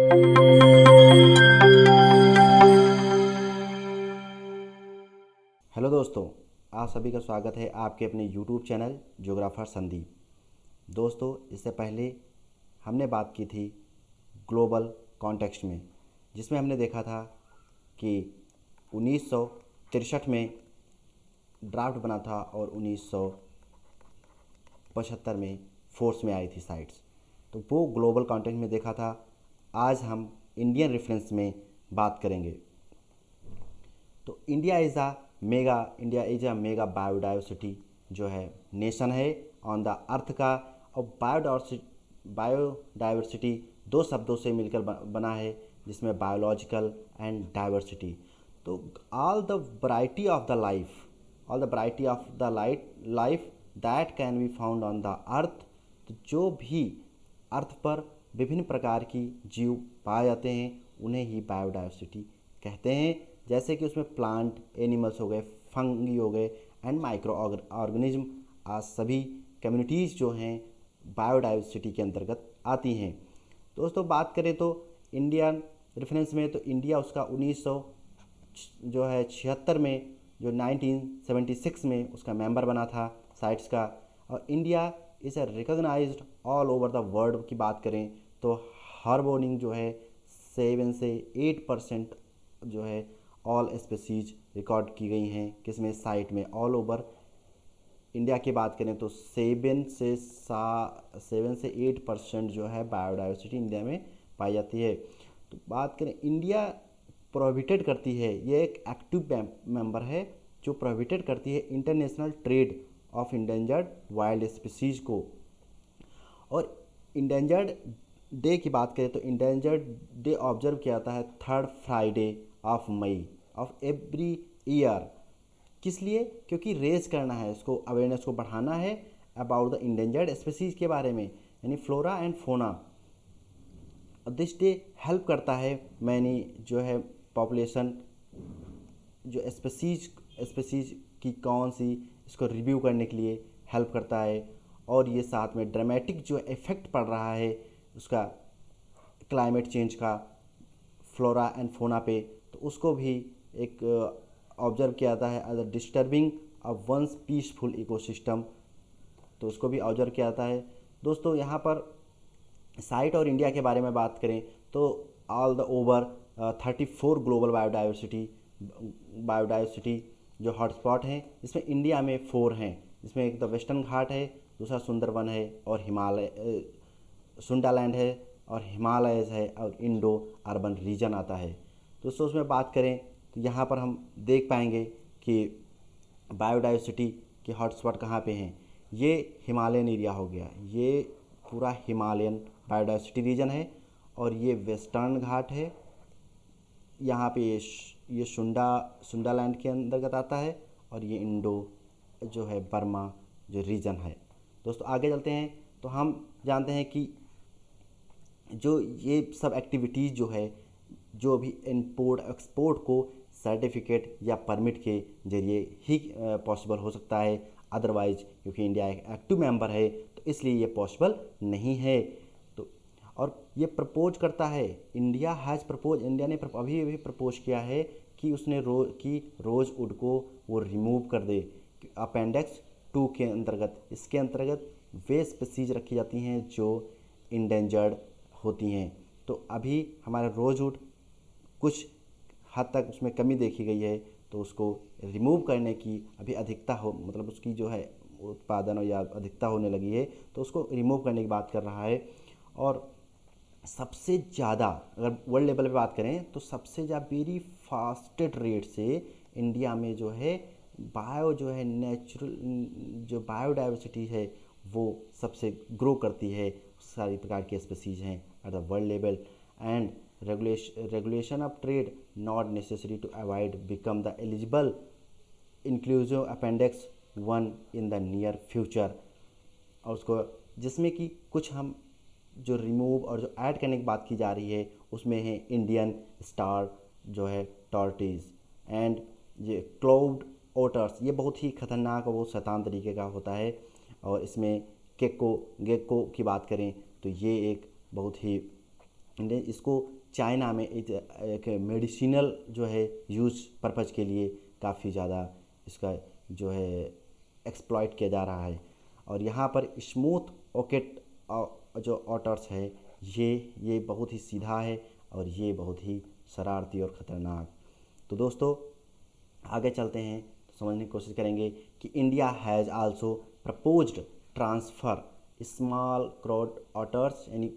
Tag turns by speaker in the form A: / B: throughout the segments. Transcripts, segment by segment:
A: Hello दोस्तों, आप सभी का स्वागत है आपके अपने यूट्यूब चैनल ज्योग्राफर संदीप। दोस्तों, इससे पहले हमने बात की थी ग्लोबल कॉन्टेक्स्ट में, जिसमें हमने देखा था कि 1963 में ड्राफ्ट बना था और 1975 में फोर्स में आई थी साइट्स। तो वो ग्लोबल कॉन्टेक्स्ट में देखा था। आज हम इंडियन रेफरेंस में बात करेंगे। तो India is a mega biodiversity जो है नेशन है ऑन द अर्थ का। और बायोडाइवर्सिटी दो शब्दों से मिलकर बना है, जिसमें बायोलॉजिकल एंड डाइवर्सिटी। तो all the variety of the life that can be found on the earth. तो जो भी अर्थ पर विभिन्न प्रकार की जीव पाए जाते हैं उन्हें ही बायोडाइवर्सिटी कहते हैं। जैसे कि उसमें प्लांट एनिमल्स हो गए, फंगी हो गए एंड माइक्रो ऑर्गेनिज्म, आज सभी कम्युनिटीज़ जो हैं बायोडाइवर्सिटी के अंतर्गत आती हैं। दोस्तों, बात करें तो इंडियन रेफरेंस में, तो इंडिया उसका 1900 जो है 76 में, जो 1976 में उसका मेंबर बना था साइट्स का। और India is recognised all over the world की बात करें तो हार्बोनिंग जो है 7 से 8% जो है ऑल स्पीसीज रिकॉर्ड की गई हैं। किसमें? साइट में। ऑल ओवर इंडिया की बात करें तो 7 से 8% जो है बायोडाइवर्सिटी इंडिया में पाई जाती है। तो बात करें, इंडिया प्रोहिबिटेड करती है, ये एक एक्टिव मेंबर है जो प्रोहिबिटेड करती है international trade off endangered wild species को। और इंडेंजर्ड डे की बात करें तो इंडेंजर्ड डे ऑब्जर्व किया जाता है 3rd Friday of May of every year. किस लिए? क्योंकि रेज करना है, इसको अवेयरनेस को बढ़ाना है अबाउट द इंडेंजर्ड स्पीसीज के बारे में, यानी flora and fauna. This day help करता है मैनी जो है पॉपुलेशन, जो स्पीसीज की कौन सी, इसको रिव्यू करने के लिए हेल्प करता है। और ये साथ में ड्रामेटिक जो इफ़ेक्ट पड़ रहा है उसका क्लाइमेट चेंज का फ्लोरा एंड फोना पे, तो उसको भी एक ऑब्जर्व किया जाता है as a disturbing a once peaceful ecosystem, तो उसको भी ऑब्जर्व किया जाता है। दोस्तों, यहाँ पर साइट और इंडिया के बारे में बात करें तो all the over 34 global biodiversity जो हॉटस्पॉट हैं, इसमें इंडिया में 4 हैं, जिसमें एक तो वेस्टर्न घाट है, दूसरा सुंदरवन है और सुंडालैंड है और हिमालयस है और इंडो अर्बन रीजन आता है। दोस्तों, उसमें बात करें तो यहाँ पर हम देख पाएंगे कि बायोडाइवर्सिटी के हॉटस्पॉट कहाँ पे हैं। ये हिमालयन एरिया हो गया, ये पूरा हिमालयन बायोडाइवर्सिटी रीजन है। और ये वेस्टर्न घाट है, यहाँ पे ये सुंडालैंड के अंतर्गत आता है। और ये इंडो जो है बर्मा जो रीजन है। दोस्तों, आगे चलते हैं तो हम जानते हैं कि जो ये सब एक्टिविटीज़ जो है, जो भी इंपोर्ट एक्सपोर्ट को सर्टिफिकेट या परमिट के जरिए ही पॉसिबल हो सकता है। अदरवाइज क्योंकि इंडिया एक एक्टिव मेंबर है तो इसलिए ये पॉसिबल नहीं है। तो और ये प्रपोज करता है, इंडिया ने अभी अभी प्रपोज किया है कि उसने रोज़वुड को वो रिमूव कर दे अपेंडिक्स 2 के अंतर्गत। इसके अंतर्गत वे स्पीसीज रखी जाती हैं जो इंडेंजर्ड होती हैं। तो अभी हमारा रोज़वुड कुछ हद तक उसमें कमी देखी गई है, तो उसको रिमूव करने की अभी अधिकता हो, मतलब उसकी जो है उत्पादन या अधिकता होने लगी है, तो उसको रिमूव करने की बात कर रहा है। और सबसे ज़्यादा अगर वर्ल्ड लेवल पे बात करें तो सबसे ज़्यादा वेरी फास्टेड रेट से इंडिया में जो है नेचुरल जो बायोडाइवर्सिटी है वो सबसे ग्रो करती है। सारी प्रकार की स्पीसीज हैं at the world level. And regulation of trade not necessary to avoid become the eligible inclusive appendix 1 in the near future. और उसको जिसमें कि कुछ हम जो रिमूव और जो ऐड करने की बात की जा रही है उसमें है इंडियन स्टार जो है टॉर्टिज एंड ये क्लाउड ओटर्स। ये बहुत ही खतरनाक और बहुत शैतान तरीके का होता है। और इसमें गेको की बात करें तो ये एक बहुत ही इसको चाइना में एक मेडिसिनल जो है यूज़ पर्पज़ के लिए काफ़ी ज़्यादा इसका जो है एक्सप्लॉइट किया जा रहा है। और यहाँ पर स्मूथ ऑकेट जो ऑटर्स है ये बहुत ही सीधा है और ये बहुत ही शरारती और ख़तरनाक। तो दोस्तों आगे चलते हैं तो समझने की कोशिश करेंगे कि India has also proposed transfer small crowd otters यानी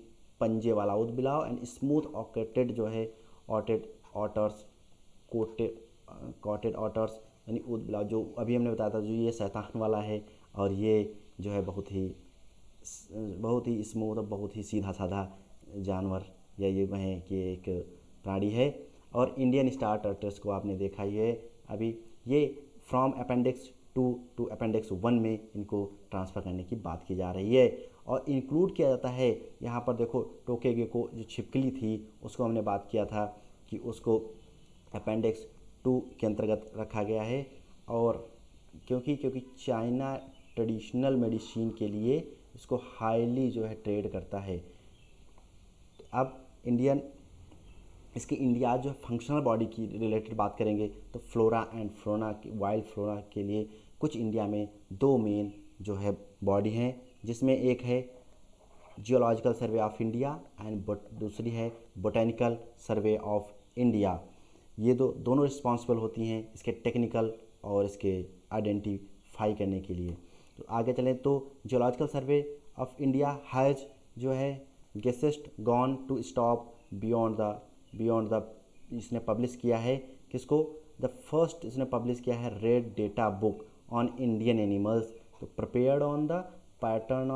A: पंजे वाला ऊदबिलाव एंड स्मूथ ऑकेटेड जो है ऑटेड ऑटर्स कोटेड कॉटेड ऑटर्स यानी ऊदबिलाव जो अभी हमने बताया था जो ये शैतान वाला है और ये जो है बहुत ही स्मूथ और बहुत ही सीधा साधा जानवर या ये है कि एक प्राणी है। और इंडियन स्टार टर्टल्स को आपने देखा ही है अभी, ये फ्रॉम अपेंडिक्स 2 टू अपेंडिक्स 1 में इनको ट्रांसफ़र करने की बात की जा रही है और इंक्लूड किया जाता है। यहाँ पर देखो टोकेगेको जो छिपकली थी उसको हमने बात किया था कि उसको अपेंडिक्स 2 के अंतर्गत रखा गया है। और क्योंकि चाइना ट्रेडिशनल मेडिसिन के लिए इसको हाईली जो है ट्रेड करता है। अब इसकी इंडिया जो फंक्शनल बॉडी की रिलेटेड बात करेंगे तो flora and fauna wild flora के लिए कुछ इंडिया में 2 मेन जो है बॉडी हैं, जिसमें एक है geological survey of India and दूसरी है बोटेनिकल सर्वे ऑफ इंडिया। ये दोनों रिस्पॉन्सिबल होती हैं इसके टेक्निकल और इसके आइडेंटिफाई करने के लिए। तो आगे चलें तो geological survey of India has जो है गेसेस्ट gone to stop beyond the इसने पब्लिश किया है किसको, द फर्स्ट इसने पब्लिश किया है red data book on Indian animals. तो prepared on the pattern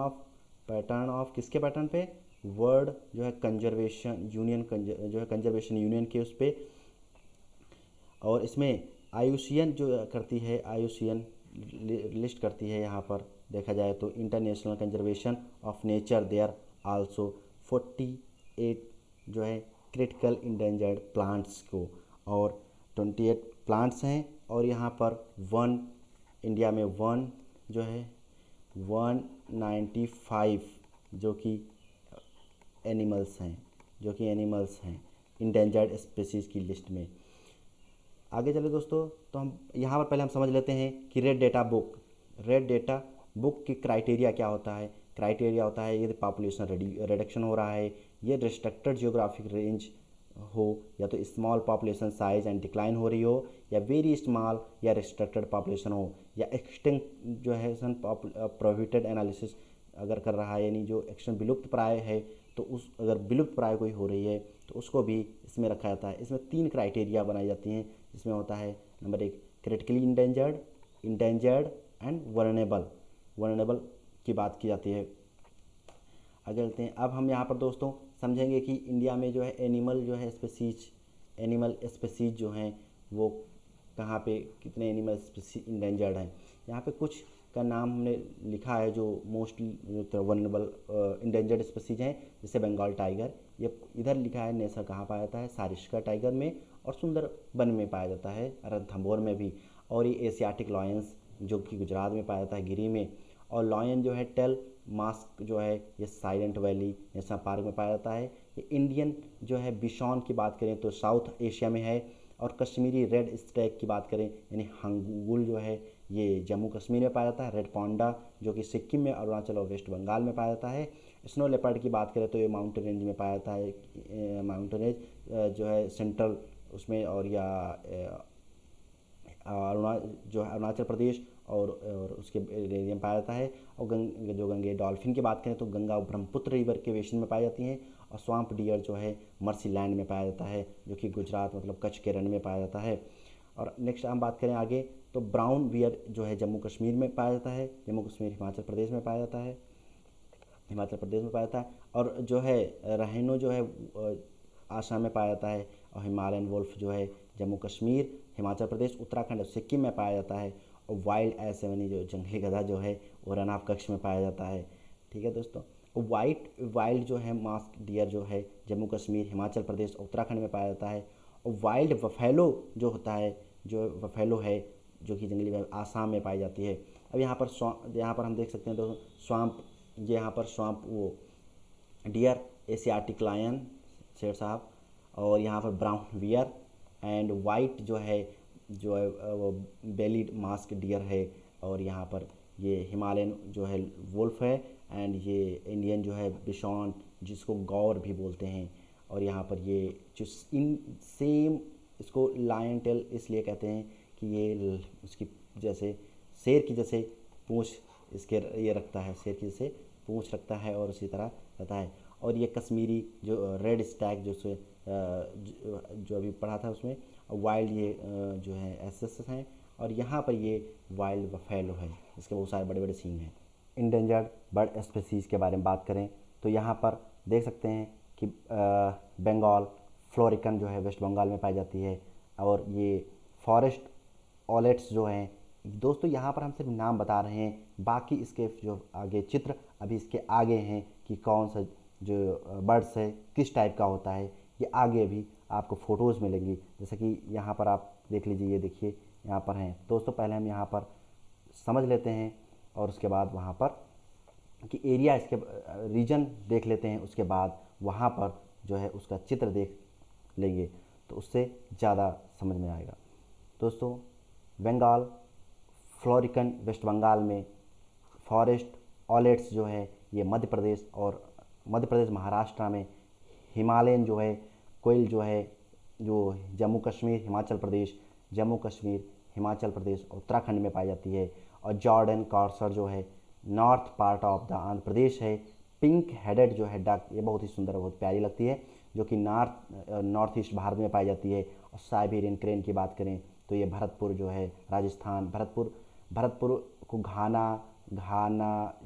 A: of किसके पैटर्न पे, वर्ल्ड जो है कंजर्वेशन यूनियन के उस पे। और इसमें आईयूसीएन जो करती है, आईयूसीएन लिस्ट करती है यहाँ पर देखा जाए तो international conservation of nature there also 48 जो है क्रिटिकल इंडेंजर्ड प्लांट्स को, और 28 प्लांट्स हैं और यहाँ पर इंडिया में 195 जो कि एनिमल्स हैं इंडेंजर्ड स्पीसीज़ की लिस्ट में। आगे चले दोस्तों तो हम यहाँ पर पहले हम समझ लेते हैं कि रेड डेटा बुक की क्राइटेरिया क्या होता है। क्राइटेरिया होता है यदि पॉपुलेशन रिडक्शन हो रहा है, ये रिस्ट्रिक्टेड जियोग्राफिक रेंज हो, या तो small population size and decline हो रही हो, या वेरी स्मॉल या रिस्ट्रिक्टेड पॉपुलेशन हो, या एक्सटिंक्ट जो है प्रोहिबिटेड एनालिसिस अगर कर रहा है, यानी जो एक्सटिंक्ट विलुप्त प्राय है तो अगर विलुप्त प्राय कोई हो रही है तो उसको भी इसमें रखा जाता है। इसमें 3 क्राइटेरिया बनाई जाती हैं, जिसमें होता है number 1 critically endangered and vulnerable की बात की जाती है। आगे चलते हैं। अब हम यहाँ पर दोस्तों समझेंगे कि इंडिया में जो है एनिमल स्पेसीज जो हैं वो कहाँ पे कितने एनिमल स्पेसीज इंडेंजर्ड हैं। यहाँ पे कुछ का नाम हमने लिखा है जो मोस्टली वनरेबल इंडेंजर्ड स्पेसीज हैं, जैसे बंगाल टाइगर, ये इधर लिखा है नेशनल कहाँ पाया जाता है, सारिस्का टाइगर में, और सुंदरबन में पाया जाता है, रणथंभौर में भी। और ये एशियाटिक लॉयंस जो कि गुजरात में पाया जाता है, गिरी में। और लॉयन जो है टेल मास्क जो है ये साइलेंट वैली नेशनल पार्क में पाया जाता है। ये इंडियन जो है बिशॉन की बात करें तो साउथ एशिया में है। और कश्मीरी रेड स्टैग की बात करें यानी हंगुल जो है ये जम्मू कश्मीर में पाया जाता है। रेड पांडा जो कि सिक्किम में, अरुणाचल और वेस्ट बंगाल में पाया जाता है। स्नो लेपर्ड की बात करें तो ये माउंटेन रेंज में पाया जाता है, माउंटेन रेंज जो है सेंट्रल उसमें, और या अरुणाचल प्रदेश और उसके एरिया में पाया जाता है। और जो गंगे डॉल्फिन की बात करें तो गंगा ब्रह्मपुत्र रिवर के बेसिन में पाई जाती हैं। और स्वाम्प डियर जो है मर्सी लैंड में पाया जाता है, जो कि गुजरात मतलब कच्छ के रण में पाया जाता है। और नेक्स्ट हम बात करें आगे तो ब्राउन बियर जो है जम्मू कश्मीर में पाया जाता है, जम्मू कश्मीर हिमाचल प्रदेश में पाया जाता है, और जो है राइनो जो है आसाम में पाया जाता है। और हिमालयन वुल्फ जो है जम्मू कश्मीर, हिमाचल प्रदेश, उत्तराखंड और सिक्किम में पाया जाता है। और वाइल्ड एसेवनी जो जंगली गधा जो है वो रन ऑफ कच्छ में पाया जाता है। ठीक है दोस्तों। वाइल्ड जो है मास्क डियर जो है जम्मू कश्मीर, हिमाचल प्रदेश, उत्तराखंड में पाया जाता है। और वाइल्ड बफेलो जो होता है, जो बफेलो है जो कि जंगली गाय आसाम में पाई जाती है। अब यहाँ पर हम देख सकते हैं दोस्तों स्वाम्प वो डियर, एशियाटिक लायन, सेठ साहब। और यहाँ पर ब्राउन वियर एंड वाइट जो है वो बेलीड मास्क डियर है। और यहाँ पर ये हिमालयन जो है वुल्फ है एंड ये इंडियन जो है बिशॉन जिसको गौर भी बोलते हैं। और यहाँ पर ये जो इन सेम इसको लायन टेल इसलिए कहते हैं कि ये उसकी जैसे शेर की जैसे पूंछ इसके ये रखता है, शेर की जैसे पूंछ रखता है और उसी तरह रहता है। और ये कश्मीरी जो रेड स्टैग जो अभी पढ़ा था उसमें वाइल्ड ये जो है एसेस हैं। और यहाँ पर ये वाइल्ड बफेलो है, इसके बहुत सारे बड़े बड़े सींग हैं। इंडेंजर्ड बर्ड स्पीसीज़ के बारे में बात करें तो यहाँ पर देख सकते हैं कि बंगाल फ्लोरिकन जो है वेस्ट बंगाल में पाई जाती है। और ये फॉरेस्ट ऑलेट्स जो हैं दोस्तों, यहाँ पर हम सिर्फ नाम बता रहे हैं, बाकी इसके जो आगे चित्र अभी इसके आगे हैं कि कौन सा जो बर्ड्स है किस टाइप का होता है, ये आगे भी आपको फ़ोटोज़ मिलेंगी। जैसे कि यहाँ पर आप देख लीजिए, ये देखिए यहाँ पर हैं दोस्तों। पहले हम यहाँ पर समझ लेते हैं और उसके बाद वहाँ पर कि एरिया इसके रीजन देख लेते हैं, उसके बाद वहाँ पर जो है उसका चित्र देख लेंगे तो उससे ज़्यादा समझ में आएगा। दोस्तों बंगाल फ्लोरिकन वेस्ट बंगाल में, फॉरेस्ट ऑलेट्स जो है ये मध्य प्रदेश और मध्य प्रदेश महाराष्ट्र में, हिमालयन जो है कोयल जो है जो जम्मू कश्मीर हिमाचल प्रदेश, जम्मू कश्मीर हिमाचल प्रदेश और उत्तराखंड में पाई जाती है। और जॉर्डन कॉर्सर जो है north part of the Andhra Pradesh है। पिंक हेडेड जो है डक, ये बहुत ही सुंदर बहुत प्यारी लगती है, जो कि नॉर्थ ईस्ट भारत में पाई जाती है। और साइबेरियन क्रेन की बात करें तो ये भरतपुर जो है राजस्थान, भरतपुर को घाना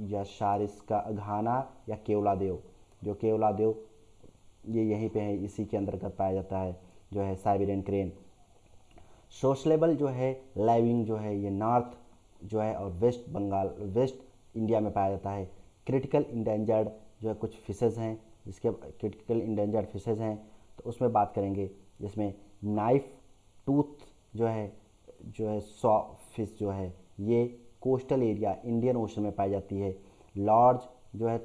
A: या शारिस का घाना या केवलादेव, जो केवलादेव ये यहीं पे है, इसी के अंतर्गत पाया जाता है जो है साइबेरियन क्रेन। सोशलेबल जो है लाइविंग जो है ये नॉर्थ जो है और वेस्ट इंडिया में पाया जाता है। क्रिटिकल इंडेंजर्ड जो है कुछ फिशेज़ हैं, जिसके क्रिटिकल इंडेंजर्ड फिशेज़ हैं तो उसमें बात करेंगे, जिसमें नाइफ टूथ जो है सॉ फिश जो है ये कोस्टल एरिया इंडियन ओशन में पाई जाती है। लार्ज जो है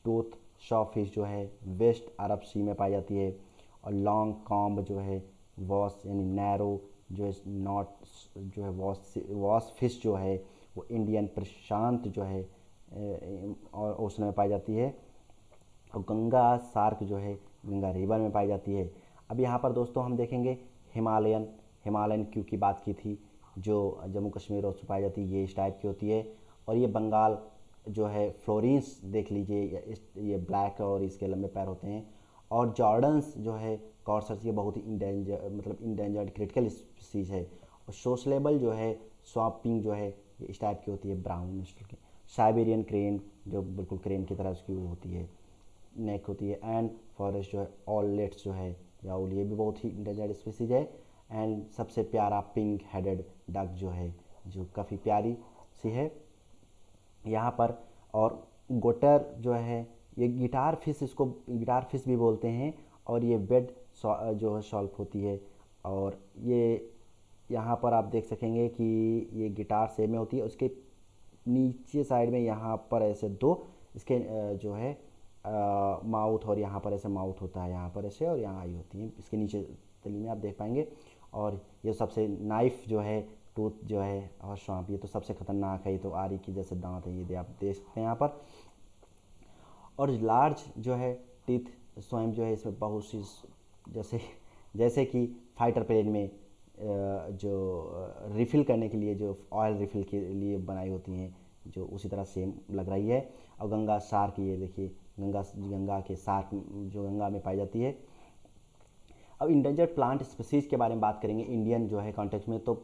A: टूथ सॉ फिश जो है वेस्ट अरब सी में पाई जाती है। और लॉन्ग कॉम्ब जो है वॉस यानी नैरो जो है नॉट जो है वॉस फिश जो है वो इंडियन प्रशांत जो है और ओशन में पाई जाती है। और गंगा सार्क जो है गंगा रिवर में पाई जाती है। अब यहाँ पर दोस्तों हम देखेंगे हिमालयन क्यू की बात की थी, जो जम्मू कश्मीर और पाई जाती है, ये इस टाइप की होती है। और ये बंगाल जो है फ्लोरेंस देख लीजिए, ये ब्लैक और इसके लंबे पैर होते हैं। और जॉर्डन्स जो है कॉर्सर्स, ये बहुत ही इंडेंजर्ड क्रिटिकल स्पीसीज है। और सोशलेबल जो है स्वापिंग जो है ये इस टाइप की होती है, ब्राउन की। साइबेरियन क्रेन जो बिल्कुल क्रेन की तरह उसकी वो होती है, नेक होती है। एंड फॉरेस्ट जो है ऑलेट्स जो है याउल, ये भी बहुत ही इंडेंजर्ड स्पीसीज है। एंड सबसे प्यारा पिंक हेडेड डक जो है, जो काफ़ी प्यारी सी है यहाँ पर। और गोटर जो है ये गिटार फिश भी बोलते हैं। और ये बेड जो है सॉल्व होती है। और ये यहाँ पर आप देख सकेंगे कि ये गिटार शेप में होती है, उसके नीचे साइड में यहाँ पर ऐसे दो इसके जो है माउथ, और यहाँ पर ऐसे माउथ होता है, यहाँ पर ऐसे और यहाँ आई होती है, इसके नीचे तली में आप देख पाएंगे। और ये सबसे नाइफ जो है टूथ जो है और श्वाम्प, ये तो सबसे खतरनाक है, ये तो आरी की जैसे दांत है, ये आप देख सकते हैं यहाँ पर। और लार्ज जो है टीथ स्वयं जो है इसमें बहुत सी जैसे कि फाइटर प्लेन में जो रिफ़िल करने के लिए जो ऑयल रिफ़िल के लिए बनाई होती हैं, जो उसी तरह सेम लग रही है। और गंगा सार्क, ये देखिए गंगा के सार्क जो गंगा में पाई जाती है। अब इंडेंजर्ड प्लांट स्पीसीज़ के बारे में बात करेंगे इंडियन जो है कॉन्टेक्स्ट में, तो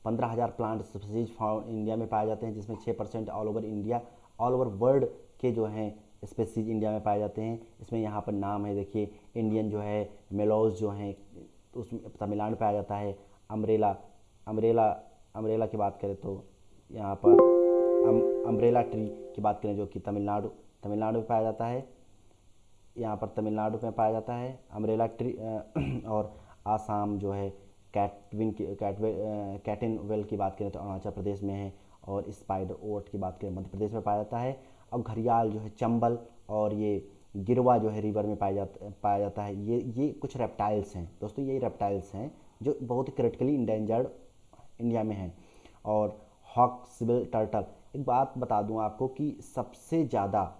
A: 15,000 प्लांट स्पीसीज इंडिया में पाए जाते हैं, जिसमें 6% ऑल ओवर वर्ल्ड के जो हैं स्पीसीज इंडिया में पाए जाते हैं। इसमें यहाँ पर नाम है, देखिए इंडियन जो है मेलोज जो हैं तो उसमें तमिलनाडु पाया जाता है। अम्ब्रेला की बात करें तो यहाँ पर अम्ब्रेला ट्री की बात करें जो कि तमिलनाडु में पाया जाता है, यहाँ पर तमिलनाडु में पाया जाता है अम्ब्रेला ट्री। और आसाम जो है कैटिन वेल की बात करें तो अरुणाचल प्रदेश में है। और स्पाइडर ओट की बात करें मध्य प्रदेश में पाया जाता है। और घड़ियाल जो है चंबल और ये गिरवा जो है रिवर में पाया जाता है। ये कुछ रेप्टाइल्स हैं दोस्तों, ये रेप्टाइल्स हैं जो बहुत ही क्रिटिकली इंडेंजर्ड इंडिया में हैं। और हॉक्सबिल टर्टल, एक बात बता दूं आपको कि सबसे ज़्यादा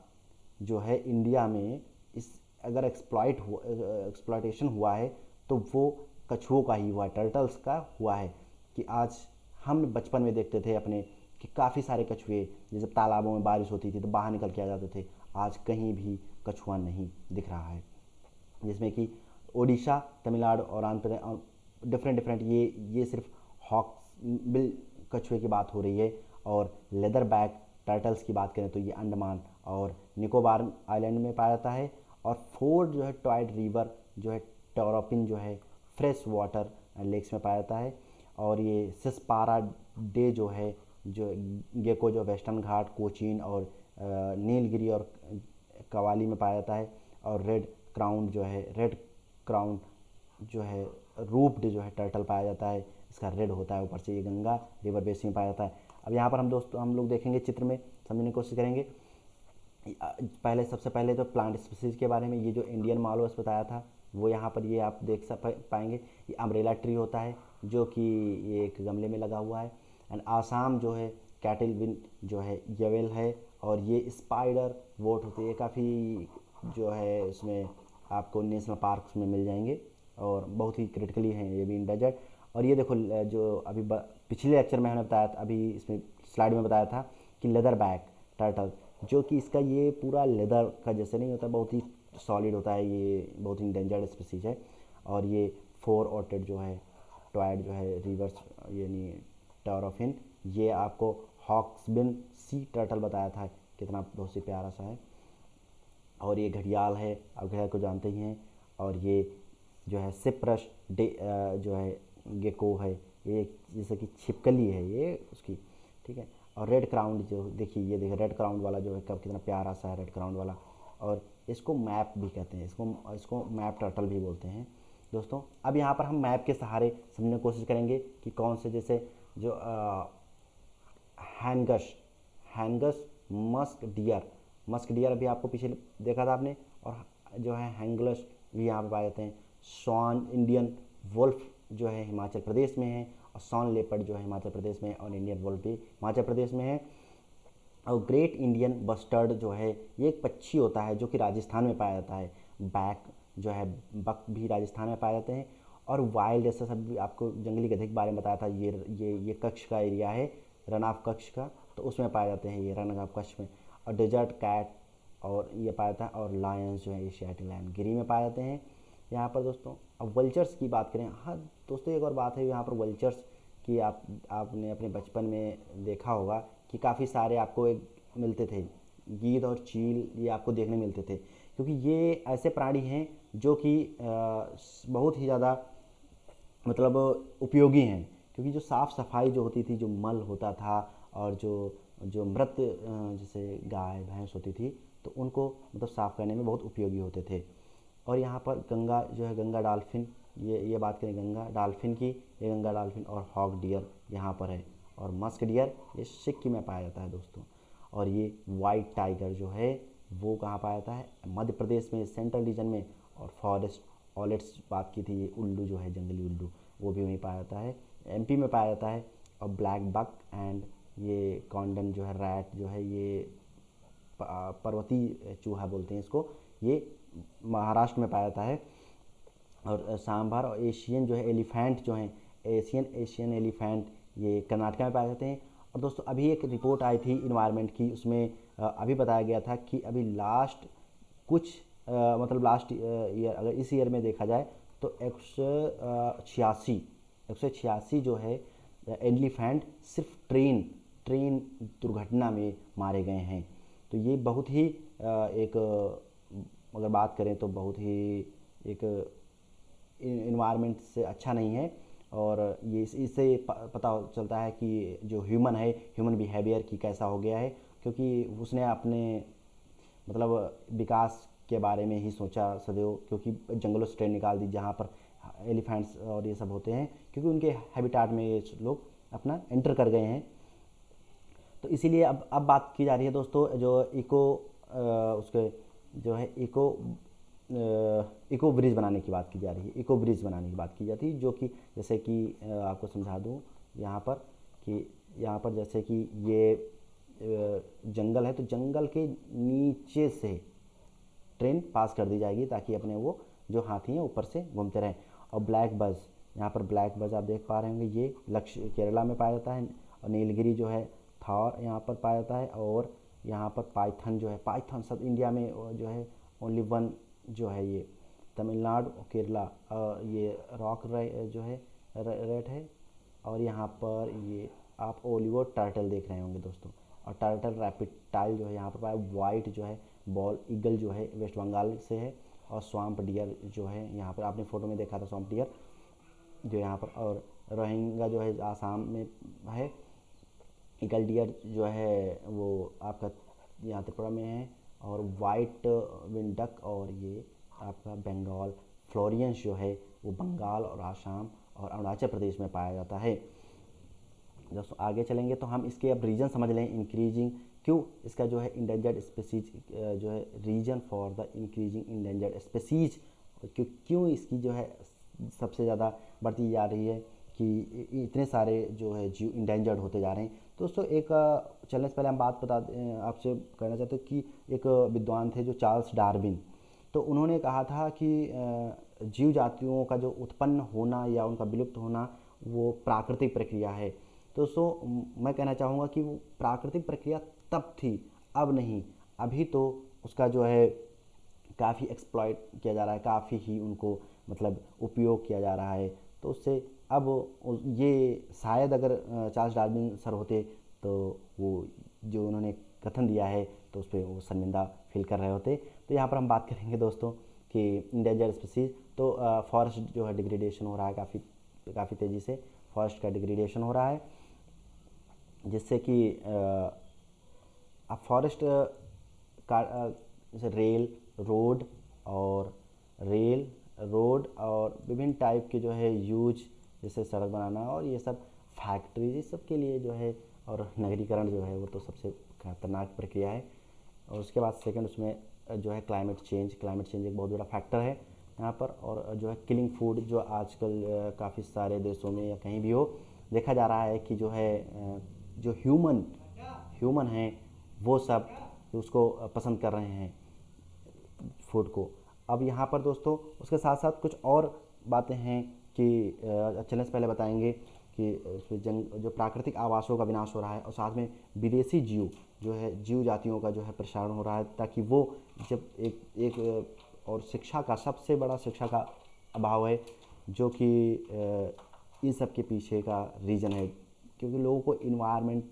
A: जो है इंडिया में इस अगर एक्सप्लॉयटेशन हुआ है तो वो कछुओं का ही हुआ है, टर्टल्स का हुआ है। कि आज हम बचपन में देखते थे अपने कि काफ़ी सारे कछुए, जैसे तालाबों में बारिश होती थी तो बाहर निकल के आ जाते थे, आज कहीं भी कछुआ नहीं दिख रहा है। जिसमें कि ओडिशा, तमिलनाडु और आंध्र प्रदेश और डिफरेंट ये सिर्फ हॉक्सबिल कछुए की बात हो रही है। और लेदर बैक टर्टल्स की बात करें तो ये अंडमान और निकोबार आइलैंड में पाया जाता है। और 4 जो है टॉयड रिवर जो है टोरपिन जो है फ्रेश वाटर लेक्स में पाया जाता है। और ये सिसपारा डे जो है जो गेको जो वेस्टर्न घाट, कोचीन और नीलगिरी और कवाली में पाया जाता है। और रेड क्राउन जो है रूप्ड जो है टर्टल पाया जाता है, इसका रेड होता है ऊपर से, ये गंगा रिवर बेसिन में पाया जाता है। अब यहाँ पर हम लोग देखेंगे, चित्र में समझने की कोशिश करेंगे। सबसे पहले तो प्लांट स्पीसीज के बारे में, ये जो इंडियन मालवस बताया था वो यहाँ पर ये आप देख पाएंगे। ये अम्ब्रेला ट्री होता है जो कि ये एक गमले में लगा हुआ है। एंड आसाम जो है कैटल विन जो है यवेल है। और ये स्पाइडर वोट होती है, काफ़ी जो है इसमें आपको नेशनल पार्क्स में मिल जाएंगे और बहुत ही क्रिटिकली हैं ये भी इंडेंजर्ड। और ये देखो जो अभी पिछले लेक्चर में हमने बताया था, अभी इसमें स्लाइड में बताया था कि लेदर बैक टर्टल, जो कि इसका ये पूरा लेदर का जैसे नहीं होता, बहुत ही सॉलिड होता है, ये बहुत ही इंडेंजर्ड स्पीसीज है। और ये 4 ऑटेड जो है टॉयड जो है रिवर्स यानी टोरफिन, ये आपको हॉक्सबिल सी टर्टल बताया था, कितना बहुत ही प्यारा सा है। और ये घड़ियाल है, आप घड़ियाल को जानते ही हैं। और ये जो है सिप्रस डे जो है गेको है, ये जैसे कि छिपकली है ये उसकी, ठीक है। और रेड क्राउन जो देखिए, ये देखिए रेड क्राउन वाला जो है कब कितना प्यारा सा है रेड क्राउन वाला। और इसको मैप भी कहते हैं, इसको मैप टर्टल भी बोलते हैं दोस्तों। अब यहाँ पर हम मैप के सहारे समझने की कोशिश करेंगे कि कौन से, जैसे जो हैंगस मस्क डियर अभी आपको पीछे देखा था आपने। और जो है हैंगलस भी यहाँ पर पाए जाते हैं। स्वान इंडियन वुल्फ जो है हिमाचल प्रदेश में है। और सॉन लेपर्ड जो है हिमाचल प्रदेश में है। और इंडियन वुल्फ भी हिमाचल प्रदेश में है। और ग्रेट इंडियन बस्टर्ड जो है ये एक पक्षी होता है जो कि राजस्थान में पाया जाता है। बैक जो है बक भी राजस्थान में पाए जाते हैं। और वाइल्ड, जैसा सब आपको जंगली गधे के बारे में बताया था, ये कच्छ का एरिया है, रन ऑफ कच्छ का, तो उसमें पाए जाते हैं ये रन ऑफ कच्छ में। और डेजर्ट कैट और ये पाया जाता है। और लायंस जो है एशियाटिक लायन गिरी में पाए जाते हैं यहाँ पर दोस्तों। अब वल्चर्स की बात करें, हाँ दोस्तों एक और बात है यहाँ पर वल्चर्स की, आपने अपने बचपन में देखा होगा कि काफ़ी सारे आपको एक मिलते थे, गीद और चील, ये आपको देखने मिलते थे। क्योंकि ये ऐसे प्राणी हैं जो कि बहुत ही ज़्यादा मतलब उपयोगी हैं। क्योंकि जो साफ़ सफाई जो होती थी, जो मल होता था और जो मृत जैसे गाय भैंस होती थी, तो उनको मतलब साफ़ करने में बहुत उपयोगी होते थे। और यहाँ पर गंगा जो है, गंगा डॉल्फिन, ये बात करें गंगा डॉल्फिन की, ये गंगा डॉल्फिन और हॉक डियर यहाँ पर है। और मस्क डियर ये सिक्किम में पाया जाता है दोस्तों। और ये वाइट टाइगर जो है वो कहाँ पाया जाता है, मध्य प्रदेश में सेंट्रल रीजन में। और फॉरेस्ट ऑलेट्स बात की थी, ये उल्लू जो है जंगली उल्लू, वो भी वहीं पाया जाता है, एमपी में पाया जाता है। और ब्लैक बक एंड ये कॉन्डन जो है रैट जो है, ये पर्वतीय चूहा बोलते हैं इसको, ये महाराष्ट्र में पाया जाता है। और सांभर और एशियन जो है एलिफेंट जो हैं, एशियन एलिफेंट, ये कर्नाटक में पाए जाते हैं। और दोस्तों अभी एक रिपोर्ट आई थी इन्वायरमेंट की, उसमें अभी बताया गया था कि अभी लास्ट कुछ मतलब लास्ट ईयर, अगर इस ईयर में देखा जाए तो 186 जो है एलिफेंट सिर्फ ट्रेन दुर्घटना में मारे गए हैं। तो ये बहुत ही एक अगर बात करें तो बहुत ही एक इन्वायरमेंट से अच्छा नहीं है। और ये इससे पता चलता है कि जो ह्यूमन बिहेवियर की कैसा हो गया है। क्योंकि उसने अपने मतलब विकास के बारे में ही सोचा सदैव, क्योंकि जंगलों से ट्रेन निकाल दी जहाँ पर एलिफेंट्स और ये सब होते हैं, क्योंकि उनके हैबिटाट में ये लोग अपना एंटर कर गए हैं। तो इसीलिए अब बात की जा रही है दोस्तों, जो उसके जो है इको ब्रिज बनाने की बात की जा रही है, इको ब्रिज बनाने की बात की जाती है, जो कि जैसे कि आपको समझा दूँ यहाँ पर कि यहाँ पर जैसे कि ये जंगल है, तो जंगल के नीचे से ट्रेन पास कर दी जाएगी ताकि अपने वो जो हाथी हैं ऊपर से घूमते रहें। और ब्लैक बज, यहाँ पर ब्लैक बज आप देख पा रहे होंगे, ये लक्ष्य केरला में पाया जाता है। और नीलगिरी जो है थॉर यहाँ पर पाया जाता है। और यहाँ पर पाइथन जो है, पाइथन सब इंडिया में जो है ओनली वन जो है ये तमिलनाडु और केरला। ये रॉक जो है रेट है। और यहाँ पर ये आप ओलिवो टर्टल देख रहे होंगे दोस्तों। और टर्टल रैपिटाइल जो है यहाँ पर पाया, वाइट जो है बॉल ईगल जो है वेस्ट बंगाल से है। और स्वाम्प डियर जो है यहाँ पर आपने फ़ोटो में देखा था, स्वाम्प डियर जो यहाँ पर। और रोहिंगा जो है आसाम में है। ईगल डियर जो है वो आपका यहाँ त्रिपुरा में है। और वाइट विंड डक और ये आपका बंगाल फ्लोरियंस जो है वो बंगाल और आसाम और अरुणाचल प्रदेश में पाया जाता है। दोस्तों आगे चलेंगे तो हम इसके अब रीजन समझ लें। इंक्रीजिंग, क्यों इसका जो है इंडेंजर्ड स्पीसीज जो है reason for the increasing endangered species, क्यों इसकी जो है सबसे ज़्यादा बढ़ती जा रही है कि इतने सारे जो है जीव इंडेंजर्ड होते जा रहे हैं। दोस्तों एक चलने से पहले हम बात आपसे कहना चाहते हैं कि एक विद्वान थे जो चार्ल्स डार्विन, तो उन्होंने कहा था कि जीव जातियों का जो उत्पन्न होना या उनका विलुप्त होना वो प्राकृतिक प्रक्रिया है। तो मैं कहना चाहूँगा कि वो प्राकृतिक प्रक्रिया तब थी, अब नहीं। अभी तो उसका जो है काफ़ी एक्सप्लॉइट किया जा रहा है, काफ़ी ही उनको मतलब उपयोग किया जा रहा है। तो उससे अब ये शायद अगर चार्ल्स डार्विन सर होते तो वो जो उन्होंने कथन दिया है तो उस पर वो शर्मिंदा फील कर रहे होते। तो यहाँ पर हम बात करेंगे दोस्तों कि इंडेंजर्ड स्पीसीज, तो फॉरेस्ट जो है डिग्रेडेशन हो रहा है काफ़ी तेज़ी से। फॉरेस्ट का डिग्रेडेशन हो रहा है जिससे कि अब फॉरेस्ट का जैसे रोड और विभिन्न टाइप के जो है यूज, जैसे सड़क बनाना और ये सब फैक्ट्रीज, इस सब के लिए जो है, और नगरीकरण जो है वो तो सबसे खतरनाक प्रक्रिया है। और उसके बाद सेकंड उसमें जो है क्लाइमेट चेंज एक बहुत बड़ा फैक्टर है यहाँ पर। और जो है किलिंग फूड, जो आजकल काफ़ी सारे देशों में या कहीं भी हो देखा जा रहा है कि जो है जो ह्यूमन हैं वो सब उसको पसंद कर रहे हैं फूड को। अब यहाँ पर दोस्तों उसके साथ साथ कुछ और बातें हैं कि चलने से पहले बताएंगे कि जो प्राकृतिक आवासों का विनाश हो रहा है और साथ में विदेशी जीव जातियों का जो है प्रसारण हो रहा है, ताकि वो जब एक और सबसे बड़ा शिक्षा का अभाव है जो कि इन सब के पीछे का रीज़न है, क्योंकि लोगों को इन्वायरमेंट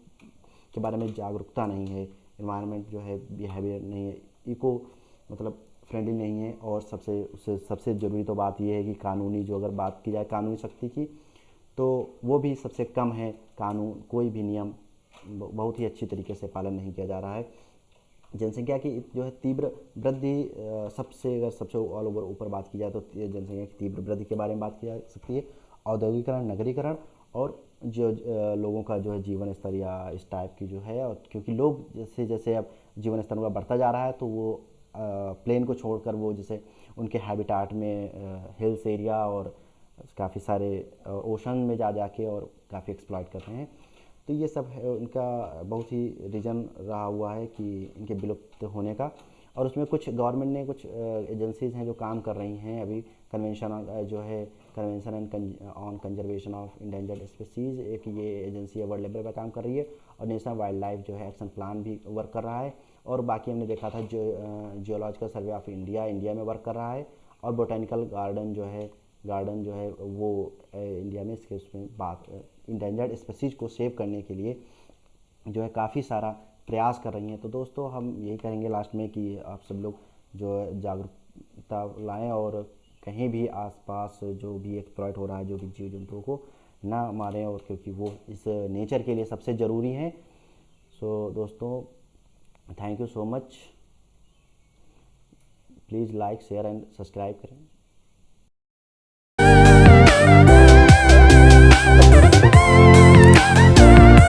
A: के बारे में जागरूकता नहीं है। इन्वायरमेंट जो है बिहेवियर नहीं है, इको मतलब फ्रेंडली नहीं है। और सबसे ज़रूरी तो बात यह है कि कानूनी, जो अगर बात की जाए कानूनी शक्ति की, तो वो भी सबसे कम है। कानून, कोई भी नियम बहुत ही अच्छी तरीके से पालन नहीं किया जा रहा है। जनसंख्या की जो है तीव्र वृद्धि, सबसे ऑल ओवर ऊपर बात की जाए तो जनसंख्या की तीव्र वृद्धि के बारे में बात की जा सकती है। औद्योगिकरण, नगरीकरण और जो लोगों का जो है जीवन स्तर या इस टाइप की जो है, और क्योंकि लोग जैसे जैसे अब जीवन स्तर उनका बढ़ता जा रहा है तो वो प्लेन को छोड़कर वो जैसे उनके हैबिटाट में हिल्स एरिया और काफ़ी सारे ओशन में जाके और काफ़ी एक्सप्लॉइट कर रहे हैं। तो ये सब है उनका बहुत ही रीज़न रहा हुआ है कि इनके विलुप्त होने का। और उसमें कुछ गवर्नमेंट ने कुछ एजेंसीज़ हैं जो काम कर रही हैं अभी। Convention on conservation of endangered species, एक ये एजेंसी है वर्ल्ड लेवल पर काम कर रही है। और नेशनल वाइल्ड लाइफ जो है एक्शन प्लान भी वर्क कर रहा है। और बाकी हमने देखा था जियोलॉजिकल सर्वे ऑफ इंडिया में वर्क कर रहा है। और बोटेनिकल गार्डन जो है वो इंडिया में इसके उसमें इंडेंजर्ड स्पीसीज को सेव करने के लिए जो है काफ़ी सारा प्रयास कर रही हैं। तो दोस्तों हम यही करेंगे लास्ट में कि आप सब लोग जो है जागरूकता लाएं और कहीं भी आसपास जो भी एक्सप्लॉइट हो रहा है, जो भी जीव जंतुओं को ना मारें, और क्योंकि वो इस नेचर के लिए सबसे ज़रूरी हैं। सो दोस्तों thank you so much. Please like, share and subscribe करें।